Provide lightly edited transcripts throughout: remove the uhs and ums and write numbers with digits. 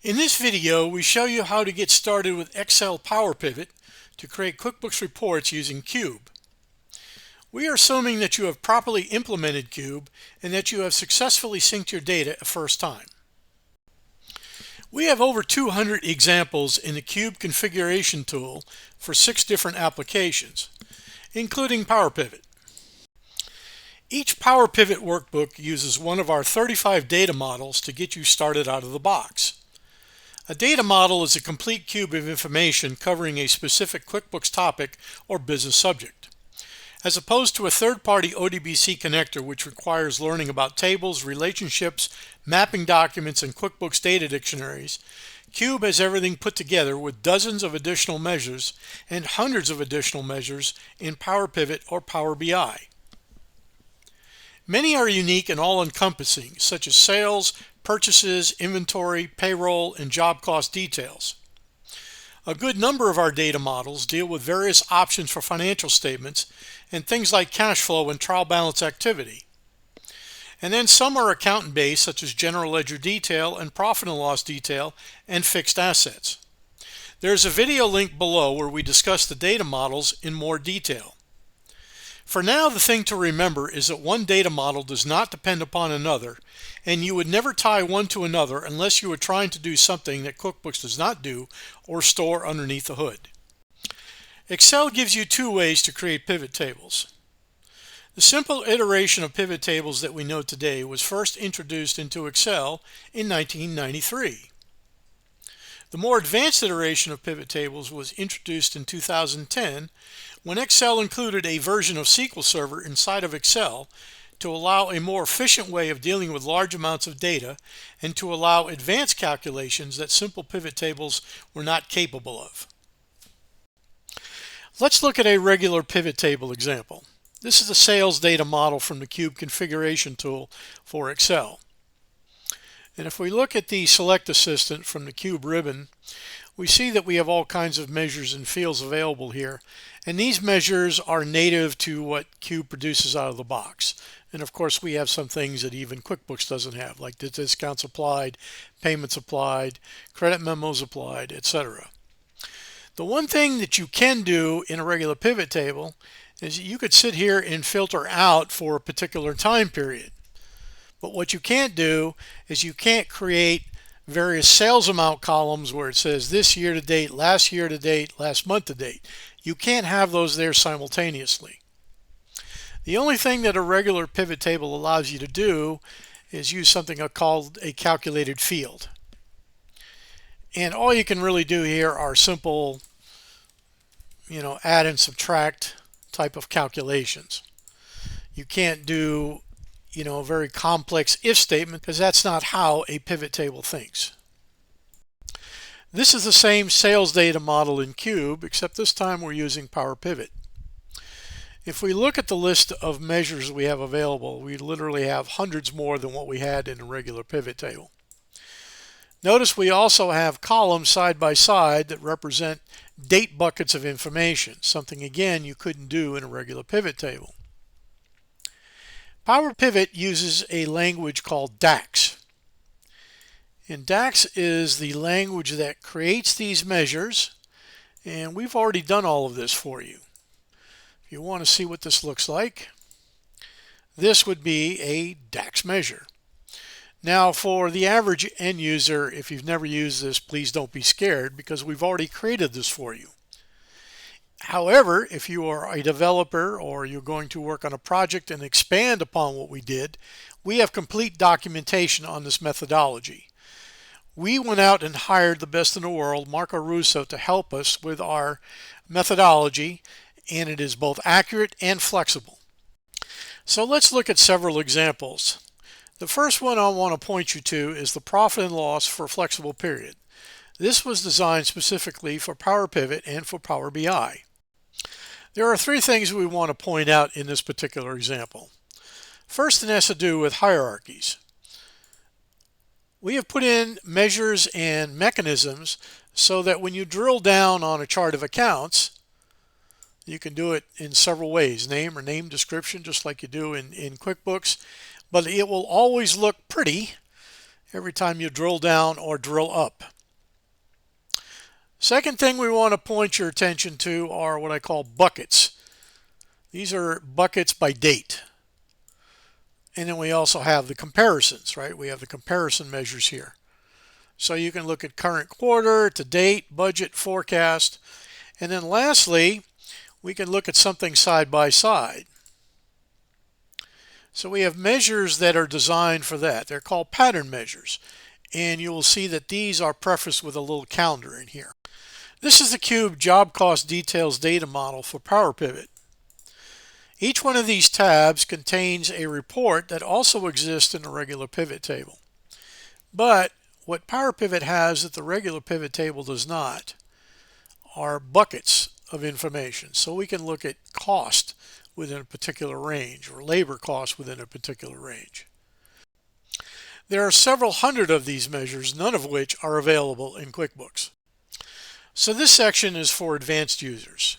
In this video, we show you how to get started with Excel Power Pivot to create QuickBooks reports using Qube. We are assuming that you have properly implemented Qube and that you have successfully synced your data a first time. We have over 200 examples in the Qube configuration tool for 6 different applications, including Power Pivot. Each Power Pivot workbook uses one of our 35 data models to get you started out of the box. A data model is a complete cube of information covering a specific QuickBooks topic or business subject. As opposed to a third-party ODBC connector which requires learning about tables, relationships, mapping documents, and QuickBooks data dictionaries, Qube has everything put together with dozens of additional measures and hundreds of additional measures in Power Pivot or Power BI. Many are unique and all-encompassing, such as sales, purchases, inventory, payroll, and job cost details. A good number of our data models deal with various options for financial statements and things like cash flow and trial balance activity. And then some are accountant-based, such as general ledger detail and profit and loss detail and fixed assets. There's a video link below where we discuss the data models in more detail. For now, the thing to remember is that one data model does not depend upon another, and you would never tie one to another unless you were trying to do something that QuickBooks does not do or store underneath the hood. Excel gives you 2 ways to create pivot tables. The simple iteration of pivot tables that we know today was first introduced into Excel in 1993. The more advanced iteration of pivot tables was introduced in 2010 when Excel included a version of SQL Server inside of Excel to allow a more efficient way of dealing with large amounts of data and to allow advanced calculations that simple pivot tables were not capable of. Let's look at a regular pivot table example. This is the sales data model from the Qube configuration tool for Excel. And if we look at the Select Assistant from the Qube ribbon, we see that we have all kinds of measures and fields available here. And these measures are native to what Qube produces out of the box. And of course, we have some things that even QuickBooks doesn't have, like the discounts applied, payments applied, credit memos applied, etc. The one thing that you can do in a regular pivot table is you could sit here and filter out for a particular time period. But what you can't do is you can't create various sales amount columns where it says this year to date, last year to date, last month to date. You can't have those there simultaneously. The only thing that a regular pivot table allows you to do is use something called a calculated field. And all you can really do here are simple, add and subtract type of calculations. You can't do a very complex if statement because that's not how a pivot table thinks. This is the same sales data model in Qube, except this time we're using Power Pivot. If we look at the list of measures we have available, we literally have hundreds more than what we had in a regular pivot table. Notice we also have columns side by side that represent date buckets of information, something again you couldn't do in a regular pivot table. Power Pivot uses a language called DAX. And DAX is the language that creates these measures, and we've already done all of this for you. If you want to see what this looks like, this would be a DAX measure. Now, for the average end user, if you've never used this, please don't be scared because we've already created this for you. However, if you are a developer or you're going to work on a project and expand upon what we did, we have complete documentation on this methodology. We went out and hired the best in the world, Marco Russo, to help us with our methodology, and it is both accurate and flexible. So let's look at several examples. The first one I want to point you to is the profit and loss for a flexible period. This was designed specifically for Power Pivot and for Power BI. There are 3 things we want to point out in this particular example. First, it has to do with hierarchies. We have put in measures and mechanisms so that when you drill down on a chart of accounts, you can do it in several ways, name or name description, just like you do in QuickBooks, but it will always look pretty every time you drill down or drill up. Second thing we want to point your attention to are what I call buckets. These are buckets by date. And then we also have the comparisons, right? We have the comparison measures here. So you can look at current quarter, to date, budget, forecast. And then lastly, we can look at something side by side. So we have measures that are designed for that. They're called pattern measures. And you will see that these are prefaced with a little calendar in here. This is the QuickBooks Job Cost Details data model for PowerPivot. Each one of these tabs contains a report that also exists in a regular pivot table. But what PowerPivot has that the regular pivot table does not are buckets of information. So we can look at cost within a particular range or labor cost within a particular range. There are several hundred of these measures, none of which are available in QuickBooks. So this section is for advanced users.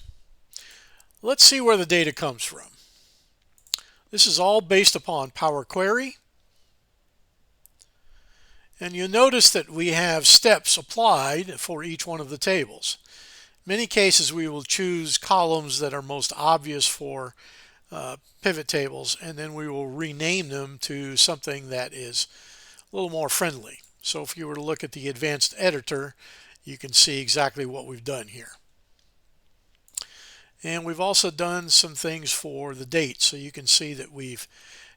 Let's see where the data comes from. This is all based upon Power Query. And you notice that we have steps applied for each one of the tables. In many cases, we will choose columns that are most obvious for pivot tables, and then we will rename them to something that is a little more friendly. So if you were to look at the advanced editor, you can see exactly what we've done here. And we've also done some things for the date. So you can see that we've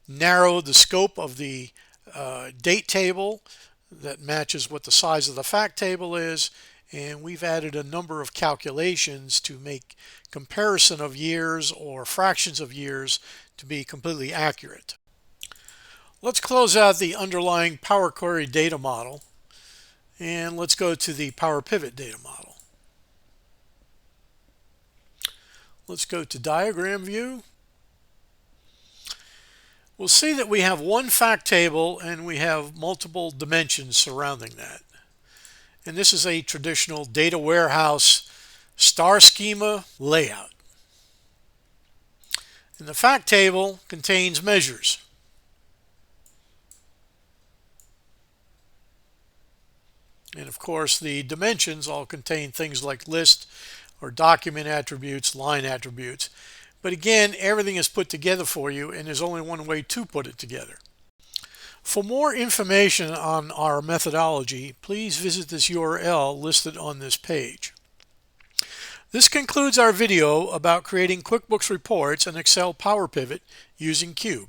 narrowed the scope of the date table that matches what the size of the fact table is. And we've added a number of calculations to make comparison of years or fractions of years to be completely accurate. Let's close out the underlying Power Query data model. And let's go to the Power Pivot data model. Let's go to Diagram View. We'll see that we have one fact table and we have multiple dimensions surrounding that. And this is a traditional data warehouse star schema layout. And the fact table contains measures. And of course, the dimensions all contain things like list or document attributes, line attributes. But again, everything is put together for you, and there's only one way to put it together. For more information on our methodology, please visit this URL listed on this page. This concludes our video about creating QuickBooks reports and Excel Power Pivot using QuickBooks.